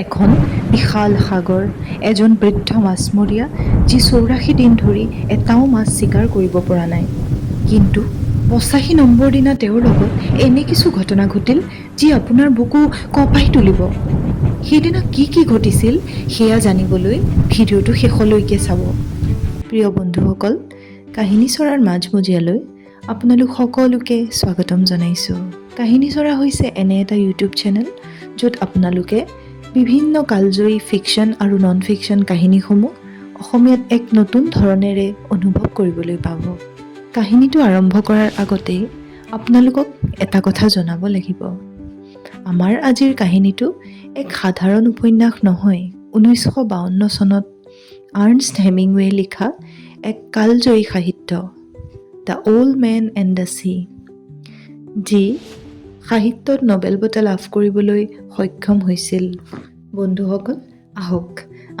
এখন বিশাল সাগৰ, এজন বৃদ্ধ মাছমৰীয়া যি ৮৪ দিন ধৰি এটাও মাছ চিকাৰ কৰিব পৰা নাই। কিন্তু ৮৫ নম্বৰ দিনা তেওঁৰ লগত এনে কিছু ঘটনা ঘটিল যি আপোনাৰ বুকু কঁপাই তুলিব। সেইদিনা কি কি ঘটিছিল সেয়া জানিবলৈ ভিডিঅ'টো শেষলৈকে চাব। প্ৰিয় বন্ধুসকল, কাহিনী চৰাৰ মাজমজিয়ালৈ আপোনালোক সকলোকে স্বাগতম জনাইছোঁ। কাহিনী চৰা হৈছে এনে এটা ইউটিউব চেনেল য'ত আপোনালোকে বিভিন্ন কালজয়ী ফিকশ্যন আৰু নন ফিকশ্যন কাহিনীসমূহ অসমীয়াত এক নতুন ধৰণেৰে অনুভৱ কৰিবলৈ পাব। কাহিনীটো আৰম্ভ কৰাৰ আগতেই আপোনালোকক এটা কথা জনাব লাগিব। আমাৰ আজিৰ কাহিনীটো এক সাধাৰণ উপন্যাস নহয়, 1952 চনত আৰ্ণষ্ট হেমিংৱে লিখা এক কালজয়ী সাহিত্য, the old men and the sea, যি সাহিত্যত নোবেল বঁটা লাভ কৰিবলৈ সক্ষম হৈছিল। বন্ধুসকল, আহক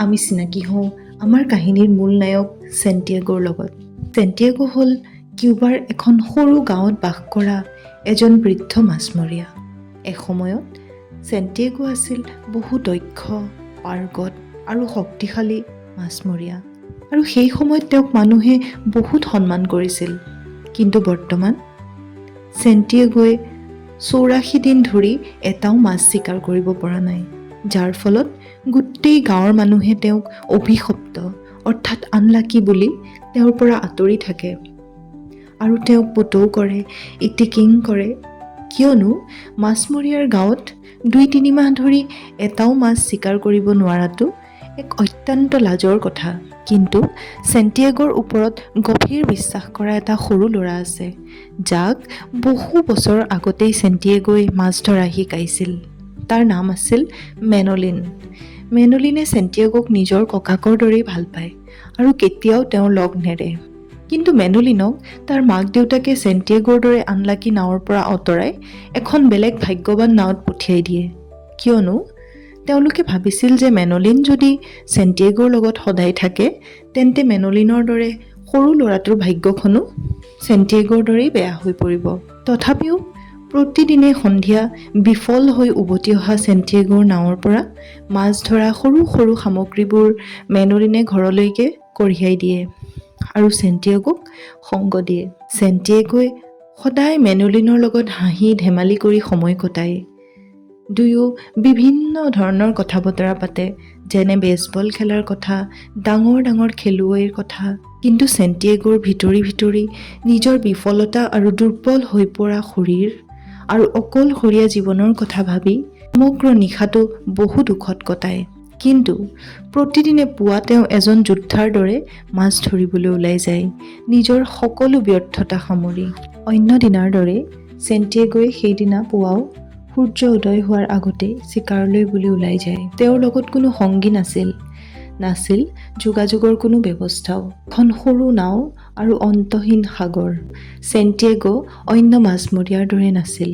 আমি চিনাকি হওঁ আমাৰ কাহিনীৰ মূল নায়ক ছেণ্টিয়াগোৰ লগত। ছেণ্টিয়াগো হ'ল কিউবাৰ এখন সৰু গাঁৱত বাস কৰা এজন বৃদ্ধ মাছমৰীয়া। এসময়ত ছেণ্টিয়াগো আছিল বহু দক্ষ, পাৰ্গত আৰু শক্তিশালী মাছমৰীয়া, আৰু সেই সময়ত তেওঁক মানুহে বহুত সন্মান কৰিছিল। কিন্তু বৰ্তমান ছেণ্টিয়াগোৱে ৮৪ দিন ধৰি এটাও মাছ চিকাৰ কৰিব পৰা নাই, যাৰ ফলত গোটেই গাঁৱৰ মানুহে তেওঁক অভিশপ্ত অৰ্থাৎ আনলাকি বুলি তেওঁৰ পৰা আঁতৰি থাকে আৰু তেওঁক পুতৌ কৰে, ইটিকিং কৰে, কিয়নো মাছমৰীয়াৰ গাঁৱত ২-৩ মাহ ধৰি এটাও মাছ চিকাৰ কৰিব নোৱাৰাটো এক অত্যন্ত লাজৰ কথা। কিন্তু ছেণ্টিয়াগোৰ ওপৰত গভীৰ বিশ্বাস কৰা এটা সৰু ল'ৰা আছে, যাক বহু বছৰ আগতেই ছেণ্টিয়াগোই মাছ ধৰা শিকাইছিল। তাৰ নাম আছিল মেনলিন। মেনলিনে ছেণ্টিয়াগোক নিজৰ ককাকৰ দৰেই ভাল পায় আৰু কেতিয়াও তেওঁৰ লগ নেৰে। কিন্তু মেনলিনক তাৰ মাক দেউতাকে ছেণ্টিয়াগোৰ দৰে আনলাকি নাৱৰ পৰা আঁতৰাই এখন বেলেগ ভাগ্যৱান নাৱত পঠিয়াই দিয়ে, কিয়নো তেওঁলোকে ভাবিছিল যে মেনলিন যদি ছেণ্টিয়াগোৰ লগত সদায় থাকে তেন্তে মেনলিনৰ দৰে সৰু ল'ৰাটোৰ ভাগ্যখনো ছেণ্টিয়াগোৰ দৰেই বেয়া হৈ পৰিব। তথাপিও প্ৰতিদিনে সন্ধিয়া বিফল হৈ উভতি অহা ছেণ্টিয়াগোৰ নাৱৰ পৰা মাছ ধৰা সৰু সৰু সামগ্ৰীবোৰ মেনলিনে ঘৰলৈকে কঢ়িয়াই দিয়ে আৰু ছেণ্টিয়াগোক সংগ দিয়ে। ছেণ্টিয়াগোই সদায় মেনলিনৰ লগত হাঁহি ধেমালি কৰি সময় কটায়। দুয়ো বিভিন্ন ধৰণৰ কথা বতৰা পাতে, যেনে বেছবল খেলাৰ কথা, ডাঙৰ ডাঙৰ খেলুৱৈৰ কথা। কিন্তু ছেণ্টিয়াগোৰ ভিতৰি ভিতৰি নিজৰ বিফলতা আৰু দুৰ্বল হৈ পৰা শৰীৰ আৰু অকলশৰীয়া জীৱনৰ কথা ভাবি সমগ্ৰ নিশাটো বহু দুখত কটায়। কিন্তু প্ৰতিদিনে পুৱা তেওঁ এজন যোদ্ধাৰ দৰে মাছ ধৰিবলৈ ওলাই যায়, নিজৰ সকলো ব্যৰ্থতা সামৰি। অন্য দিনাৰ দৰে ছেণ্টিয়াগোৱে সেইদিনা পুৱাও সূৰ্য উদয় হোৱাৰ আগতেই চিকাৰলৈ বুলি ওলাই যায়। তেওঁৰ লগত কোনো সংগী নাছিল যোগাযোগৰ কোনো ব্যৱস্থাও, এখন সৰু নাও আৰু অন্তহীন সাগৰ। ছেণ্টিয়াগো অন্য মাছমৰীয়াৰ দৰে নাছিল।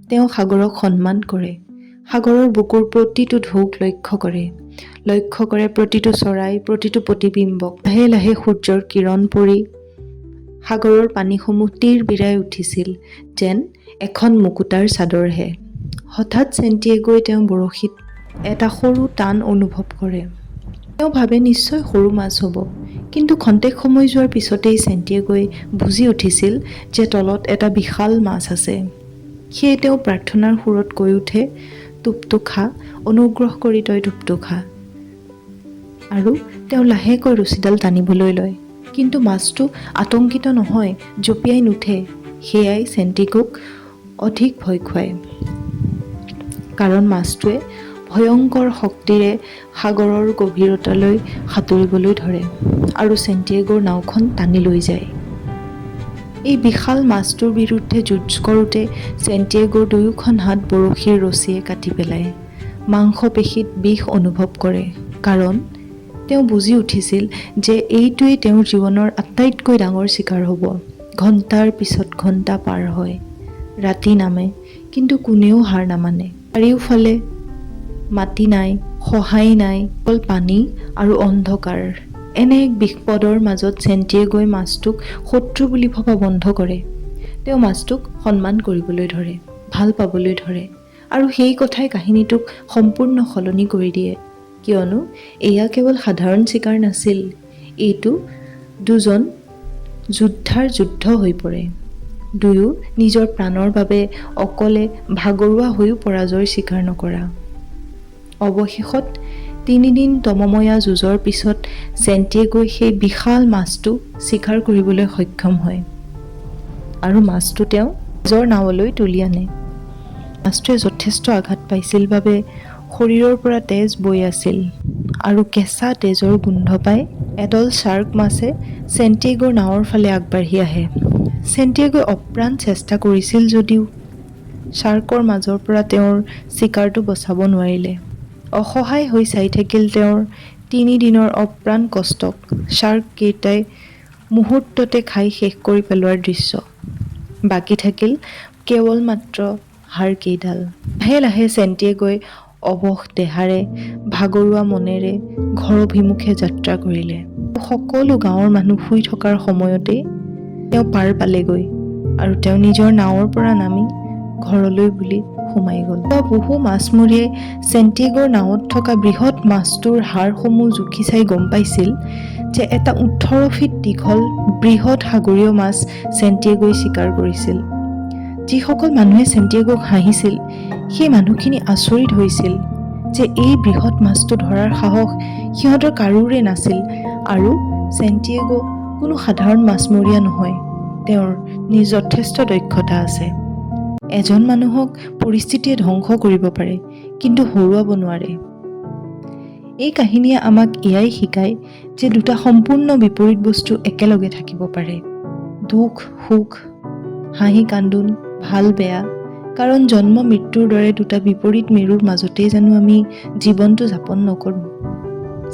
তেওঁ সাগৰক সন্মান কৰে, সাগৰৰ বুকুৰ প্ৰতিটো ঢৌক লক্ষ্য কৰে প্ৰতিটো চৰাই, প্ৰতিটো প্ৰতিবিম্বক। লাহে লাহে সূৰ্যৰ কিৰণ পৰি সাগৰৰ পানীসমূহ তীৰ বিৰাই উঠিছিল, যেন এখন মুকুতাৰ চাদৰহে। হঠাৎ ছেণ্টিয়াগোই তেওঁৰ বৰশীত এটা সৰু টান অনুভৱ কৰে। তেওঁ ভাবে নিশ্চয় সৰু মাছ হ'ব, কিন্তু খন্তেক সময় যোৱাৰ পিছতেই ছেণ্টিয়াগোই বুজি উঠিছিল যে তলত এটা বিশাল মাছ আছে। সেয়ে তেওঁ প্ৰাৰ্থনাৰ সুৰত কৈ উঠে, টোপটো খা, অনুগ্ৰহ কৰি তই টোপটো খা। আৰু তেওঁ লাহেকৈ ৰছীডাল টানিবলৈ লয়, কিন্তু মাছটো আতংকিত নহয়, জঁপিয়াই নুঠে। সেয়াই ছেণ্টিয়াগোক অধিক ভয় খুৱায়, কাৰণ মাছটোৱে ভয়ংকৰ শক্তিৰে সাগৰৰ গভীৰতালৈ সাঁতুৰিবলৈ ধৰে আৰু ছেণ্টিয়াগোৰ নাওখন টানি লৈ যায়। এই বিশাল মাছটোৰ বিৰুদ্ধে যুঁজ কৰোঁতে ছেণ্টিয়াগোৰ দুয়োখন হাত বৰশীৰ ৰছীয়ে কাটি পেলায়। মাংসপেশীত বিষ অনুভৱ কৰে, কাৰণ তেওঁ বুজি উঠিছিল যে এইটোৱেই তেওঁৰ জীৱনৰ আটাইতকৈ ডাঙৰ চিকাৰ হ'ব। ঘণ্টাৰ পিছত ঘণ্টা পাৰ হয়, ৰাতি নামে, কিন্তু কোনেও হাৰ নামানে। চাৰিওফালে মাটি নাই, সহায় নাই, অকল পানী আৰু অন্ধকাৰ। এনে এক বিপদৰ মাজত ছেণ্টিয়াগোই মাছটোক শত্ৰু বুলি ভবা বন্ধ কৰে। তেওঁ মাছটোক সন্মান কৰিবলৈ ধৰে, ভাল পাবলৈ ধৰে আৰু সেই কথাই কাহিনীটোক সম্পূৰ্ণ সলনি কৰি দিয়ে, কিয়নো এয়া কেৱল সাধাৰণ চিকাৰ নাছিল, এইটো দুজন যোদ্ধাৰ যুদ্ধ হৈ পৰে। দুয়ো নিজৰ প্ৰাণৰ বাবে অকলে ভাগৰুৱা হৈও পৰাজয় স্বীকাৰ নকৰা। অৱশেষত 3 দিন তমময়া যুঁজৰ পিছত ছেণ্টিয়াগোই সেই বিশাল মাছটো চিকাৰ কৰিবলৈ সক্ষম হয় আৰু মাছটো তেওঁ নিজৰ নাৱলৈ তুলি আনে। মাছটোৱে যথেষ্ট আঘাত পাইছিল বাবে শৰীৰৰ পৰা তেজ বৈ আছিল আৰু কেঁচা তেজৰ গোন্ধ পাই এদল শাৰ্ক মাছে ছেণ্টিয়াগোৰ নাৱৰ ফালে আগবাঢ়ি আহে। ছেণ্টিয়াগোই অপ্ৰাণ চেষ্টা কৰিছিল যদিও শাৰ্কৰ মাজৰ পৰা তেওঁৰ চিকাৰটো বচাব নোৱাৰিলে। অসহায় হৈ চাই থাকিল তেওঁৰ 3 দিনৰ অপ্ৰাণ কষ্টক শাৰ্ক কেইটাই মুহূৰ্ততে খাই শেষ কৰি পেলোৱাৰ দৃশ্য। বাকী থাকিল কেৱল মাত্ৰ হাড় কেইডাল। লাহে লাহে ছেণ্টিয়াগোই অৱশ দেহাৰে ভাগৰুৱা মনেৰে ঘৰ অভিমুখে যাত্ৰা কৰিলে। সকলো গাঁৱৰ মানুহ শুই থকাৰ সময়তেই তেওঁ পাৰ পালেগৈ আৰু তেওঁ নিজৰ নাৱৰ পৰা নামি ঘৰলৈ বুলি সোমাই গ'ল। বহু মাছমৰীয়াই ছেণ্টিয়াগোৰ নাৱত থকা বৃহৎ মাছটোৰ হাড়সমূহ জুখি চাই গম পাইছিল যে এটা 18 ফিট দীঘল বৃহৎ সাগৰীয় মাছ ছেণ্টিয়াগোই চিকাৰ কৰিছিল। যিসকল মানুহে ছেণ্টিয়াগোক হাঁহিছিল, সেই মানুহখিনি আচৰিত হৈছিল যে এই বৃহৎ মাছটো ধৰাৰ সাহস সিহঁতৰ কাৰোৰে নাছিল আৰু ছেণ্টিয়াগো কোনো সাধাৰণ মাছমৰীয়া নহয়, তেওঁৰ যথেষ্ট দক্ষতা আছে। এজন মানুহক পৰিস্থিতিয়ে ধ্বংস কৰিব পাৰে, কিন্তু হৰুৱাব নোৱাৰে। এই কাহিনীয়ে আমাক এয়াই শিকায় যে দুটা সম্পূৰ্ণ বিপৰীত বস্তু একেলগে থাকিব পাৰে। দুখ সুখ, হাঁহি কান্দোন, ভাল বেয়া, কাৰণ জন্ম মৃত্যুৰ দৰে দুটা বিপৰীত মেৰুৰ মাজতেই জানো আমি জীৱনটো যাপন নকৰোঁ।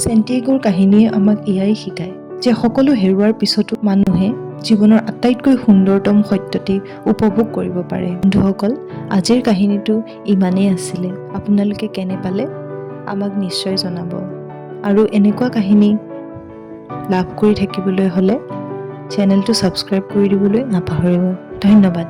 ছেণ্টিয়াগোৰ কাহিনীয়ে আমাক এয়াই শিকায় যে সকলো হেৰুৱাৰ পিছতো মানুহে জীৱনৰ আটাইতকৈ সুন্দৰতম সত্যটি উপভোগ কৰিব পাৰে। বন্ধুসকল, আজিৰ কাহিনীটো ইমানেই আছিলে। আপোনালোকে কেনে পালে আমাক নিশ্চয় জনাব আৰু এনেকুৱা কাহিনী লাভ কৰি থাকিবলৈ হ'লে চেনেলটো ছাবস্ক্ৰাইব কৰি দিবলৈ নাপাহৰিব। ধন্যবাদ।